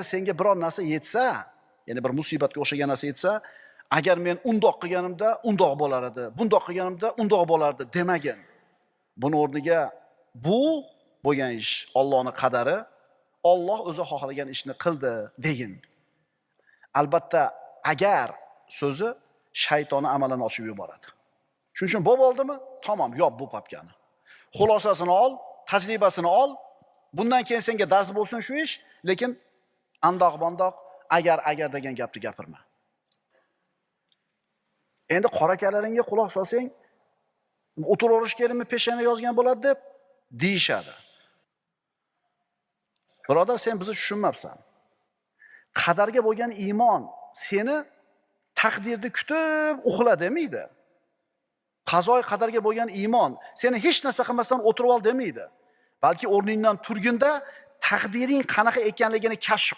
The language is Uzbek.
senga biror narsa yetsa, ya'ni bir musibatga o'xshagan narsa yetsa, agar men undoq qilganimda undoq bo'lar edi, bundoq qilganimda undoq bo'lardi demagin. Buni o'rniga bu bo'lgan ish Allohning qadari, Alloh o'zi xohlagan ishni qildi degin. Albatta, agar so'zi shaytonni amalini ochib yuboradi. Shuning uchun bo'p oldimi? Tamom, yop bu papkani. Xulosasini ol, tajribasini ol. Bundan keyin senga dars bo'lsin shu ish, lekin andoq-bondoq agar degan gapni gapirma. Endi qora kalaringga quloq solsang, o'tiraverish kerakmi, peshana yozgan bo'ladi deb deyishadi. Birodar, sen bizni tushunmabsan. Qadarga bo'lgan iymon seni taqdirni kutib uxla demaydi. Qazoy qadarga bo'lgan iymon seni hech narsa qilmasdan o'tirib ol demaydi. Balki o'rningdan turganda taqdiring qanaqa ekanligini kashf qil.